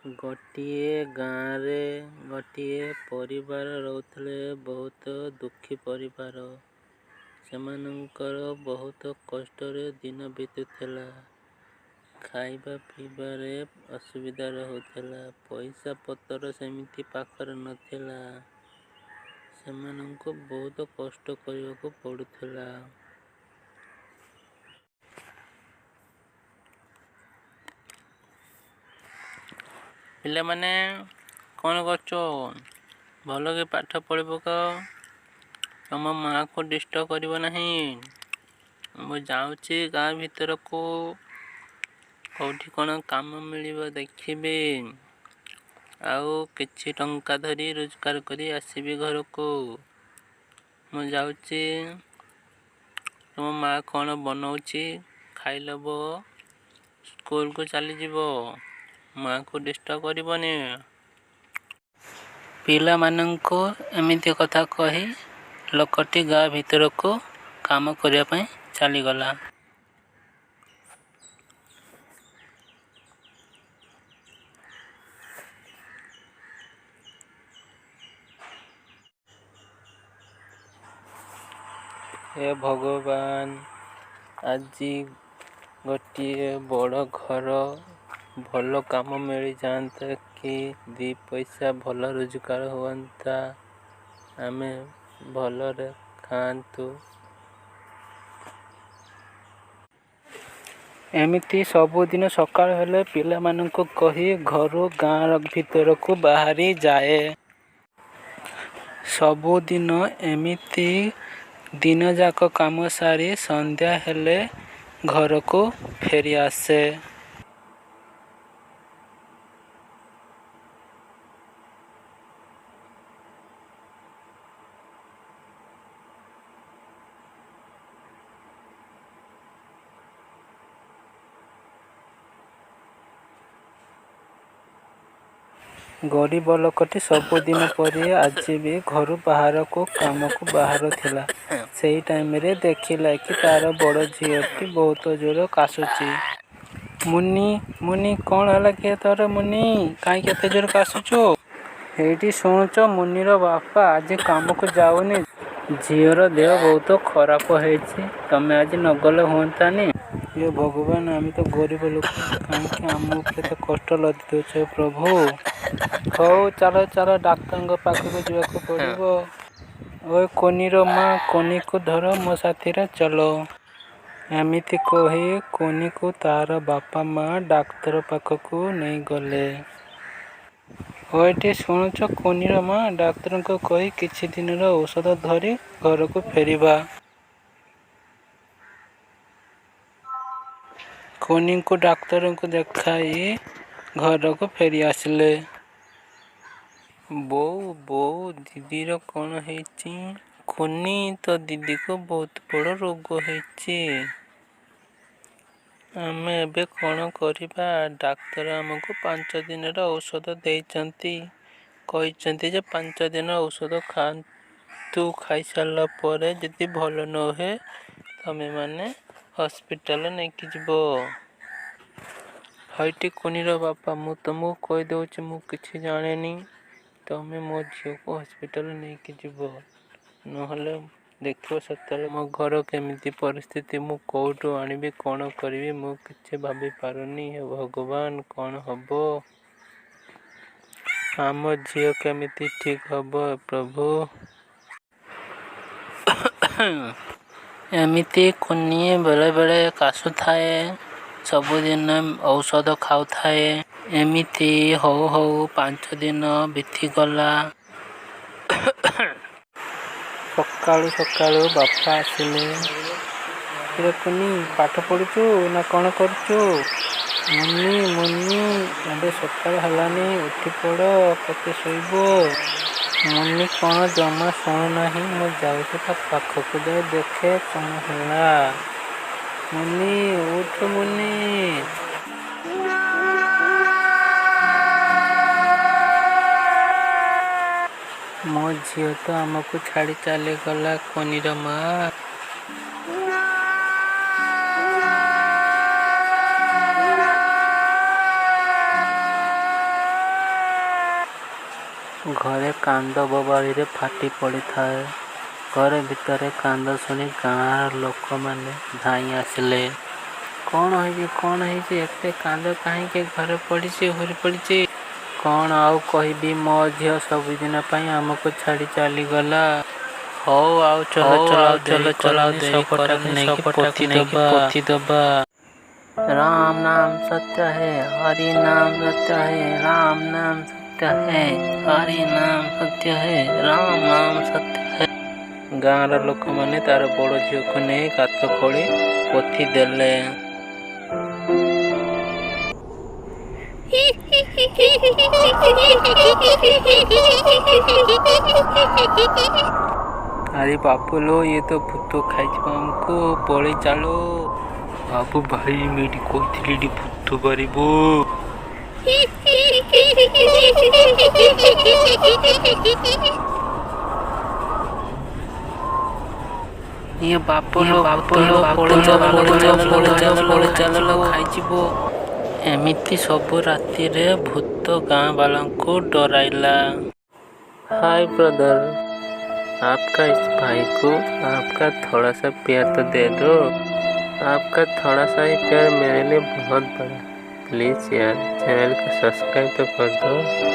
ଗୋଟିଏ ଗାଁରେ ଗୋଟିଏ ପରିବାର ରହୁଥିଲେ, ବହୁତ ଦୁଃଖୀ ପରିବାର। ସେମାନଙ୍କର ବହୁତ କଷ୍ଟରେ ଦିନ ବିତୁଥିଲା। ଖାଇବା ପିଇବାରେ ଅସୁବିଧା ରହୁଥିଲା। ପଇସା ପତ୍ର ସେମିତି ପାଖରେ ନଥିଲା। ସେମାନଙ୍କୁ ବହୁତ କଷ୍ଟ କରିବାକୁ ପଡ଼ୁଥିଲା। ପିଲାମାନେ କ'ଣ କରୁଛ? ଭଲ କି ପାଠ ପଢ଼ି ପକାଅ। ତମ ମାଆକୁ ଡିଷ୍ଟର୍ବ କରିବ ନାହିଁ। ମୁଁ ଯାଉଛି ଗାଁ ଭିତରକୁ। କେଉଁଠି କ'ଣ କାମ ମିଳିବ ଦେଖିବି। ଆଉ କିଛି ଟଙ୍କା ଧରି ରୋଜଗାର କରି ଆସିବି ଘରକୁ। ମୁଁ ଯାଉଛି। ତମ ମାଆ କ'ଣ ବନଉଛି ଖାଇଲବ। ସ୍କୁଲକୁ ଚାଲିଯିବ। ମାଆକୁ ଡିଷ୍ଟର୍ବ କରିବନି। ପିଲାମାନଙ୍କୁ ଏମିତି କଥା କହି ଲୋକଟି ଗାଁ ଭିତରକୁ କାମ କରିବା ପାଇଁ ଚାଲିଗଲା। ହେ ଭଗବାନ, ଆଜି ଗୋଟିଏ ବଡ଼ ଘର, ଭଲ କାମ ମିଳିଯାଆନ୍ତା କି, 2 ପଇସା ଭଲ ରୋଜଗାର ହୁଅନ୍ତା, ଆମେ ଭଲରେ ଖାଆନ୍ତୁ। ଏମିତି ସବୁଦିନ ସକାଳ ହେଲେ ପିଲାମାନଙ୍କୁ କହି ଘରୁ ଗାଁ ଭିତରକୁ ବାହାରି ଯାଏ। ସବୁଦିନ ଏମିତି ଦିନଯାକ କାମ ସାରି ସନ୍ଧ୍ୟା ହେଲେ ଘରକୁ ଫେରି ଆସେ। ଗରିବ ଲୋକଟି ସବୁଦିନ ପରି ଆଜି ବି ଘରୁ ବାହାରକୁ କାମକୁ ବାହାରୁଥିଲା। ସେଇ ଟାଇମରେ ଦେଖିଲା କି ତାର ବଡ଼ ଝିଅଟି ବହୁତ ଜୋର କାଶୁଛି। ମୁନି, କ'ଣ ହେଲା କି ତୋର ମୁନି? କାହିଁକି ଏତେ ଜୋର କାଶୁଛୁ? ଏଇଠି ଶୁଣୁଛ, ମୁନିର ବାପା ଆଜି କାମକୁ ଯାଉନି। ଝିଅର ଦେହ ବହୁତ ଖରାପ ହେଇଛି। ତମେ ଆଜି ନଗଲେ ହୁଅନ୍ତାନି? ହେ ଭଗବାନ, ଆମେ ତ ଗରିବ ଲୋକ, କାହିଁକି ଆମ ଉପରେ ଏତେ କଷ୍ଟ ଲଦି ଦେଉଛ ପ୍ରଭୁ। ହଉ ଚାଲ ଡାକ୍ତରଙ୍କ ପାଖକୁ ଯିବାକୁ ପଡ଼ିବ। ଓଏ କୋନିର ମା, କୋନିକୁ ଧର, ମୋ ସାଥିରେ ଚାଲ। ଏମିତି କହି କୋନିକୁ ତାର ବାପା ମା ଡାକ୍ତର ପାଖକୁ ନେଇଗଲେ। ଏଇଠି ଶୁଣୁଛ କୋନିର ମା, ଡାକ୍ତରଙ୍କୁ କହି କିଛି ଦିନର ଔଷଧ ଧରି ଘରକୁ ଫେରିବା। କୋନିଙ୍କୁ ଡାକ୍ତରଙ୍କୁ ଦେଖାଇ ଘରକୁ ଫେରି ଆସିଲେ। ବୋଉ, ଦିଦିର କ'ଣ ହେଇଛି? କୋନି, ତୋ ଦିଦିକୁ ବହୁତ ବଡ଼ ରୋଗ ହେଇଛି। ଆମେ ଏବେ କ'ଣ କରିବା? ଡାକ୍ତର ଆମକୁ 5 ଦିନର ଔଷଧ ଦେଇଛନ୍ତି। କହିଛନ୍ତି ଯେ 5 ଦିନ ଔଷଧ ଖାଆନ୍ତୁ। ଖାଇସାରିଲା ପରେ ଯଦି ଭଲ ନ ହୁଏ, ତମେମାନେ ହସ୍ପିଟାଲ ନେଇକି ଯିବ। ହଇଟି କୋନିର ବାପା, ମୁଁ ତମକୁ କହିଦେଉଛି, ମୁଁ କିଛି ଜାଣେନି। ତମେ ମୋ ଝିଅକୁ ହସ୍ପିଟାଲ ନେଇକି ଯିବ। ନହେଲେ ଦେଖିବ ସେତେବେଳେ ମୋ ଘର କେମିତି ପରିସ୍ଥିତି। ମୁଁ କେଉଁଠୁ ଆଣିବି, କ'ଣ କରିବି, ମୁଁ କିଛି ଭାବିପାରୁନି। ହେ ଭଗବାନ, କ'ଣ ହବ? ଆମ ଝିଅ କେମିତି ଠିକ୍ ହବ ପ୍ରଭୁ? ଏମିତି କୋନି ବେଳେବେଳେ କାଶୁଥାଏ। ସବୁଦିନ ଔଷଧ ଖାଉଥାଏ। ଏମିତି ହଉ 5 ଦିନ ବିତିଗଲା। ସକାଳୁ ବାପା ଆସିଲେ। କିରେ କୁନି, ପାଠ ପଢ଼ୁଛୁ ନା କ'ଣ କରୁଛୁ? ମୁନି, ଏବେ ସକାଳ ହେଲାନି, ଉଠି ପଡ଼, କେତେ ଶୋଇବ? ମୁନି କ'ଣ ଜମା ଶୁଣୁନାହିଁ। ମୁଁ ଯାଉଛି ତା ପାଖକୁ ଯାଇ ଦେଖେ କ'ଣ ହେଲା। ମୁନି, ଉଠ ମୁନି। ମୋ ଝିଅ ତ ଆମକୁ ଛାଡ଼ି ଚାଲିଗଲା। କୋନିର ମା, ଘରେ କାନ୍ଦ ବୋବାଳିରେ ଫାଟି ପଡ଼ିଥାଏ। ଘର ଭିତରେ କାନ୍ଦ ଶୁଣି ଗାଁର ଲୋକମାନେ ଧାଇଁ ଆସିଲେ। କ'ଣ ହେଇଛି ଏତେ କାନ୍ଦ କାହିଁକି? ଘରେ ପଡ଼ିଛି ଘରେ ପଡ଼ିଛି। କ'ଣ ଆଉ କହିବି, ମୋ ଝିଅ ସବୁଦିନ ପାଇଁ ଆମକୁ ଛାଡ଼ି ଚାଲିଗଲା। ହଉ ଆଉ ଚଲ ଶବଟାକୁ ନେଇକି ପୋତି ଦବା। राम नाम सत्य है, हरि नाम सत्य है, राम नाम सत्य है, हरि नाम सत्य है, राम नाम सत्य है। ଗାଁର ଲୋକମାନେ ତାର ବଡ଼ ଝିଅକୁ ନେଇ ଗାତ ଖୋଳି ପୋତି ଦେଲେ। ଆରେ ବାପୁଲୋ, ଇଏ ତ ଭୂତ ଖାଇଯିବ ଆମକୁ, ପଳେଇ ଚାଲୋ। ବାବୁ ଭାଇ, ମୁଁ ଏଠି କହିଥିଲି ଭୂତ ବାହାରିବ। ଇଏ ବାପୁଲୋ ଚାଲ ଖାଇଯିବ। ଏମିତି ସବୁ ରାତିରେ ଭୂତ ଗାଁ ବାଲାଙ୍କୁ ଡରାଇଲା। हाय ब्रदर, आपका इस भाई को आपका थोड़ा सा प्यार तो दे दो। आपका थोड़ा सा ही प्यार मेरे लिए बहुत बड़ा। प्लीज़ यार, चैनल को सब्सक्राइब तो कर दो।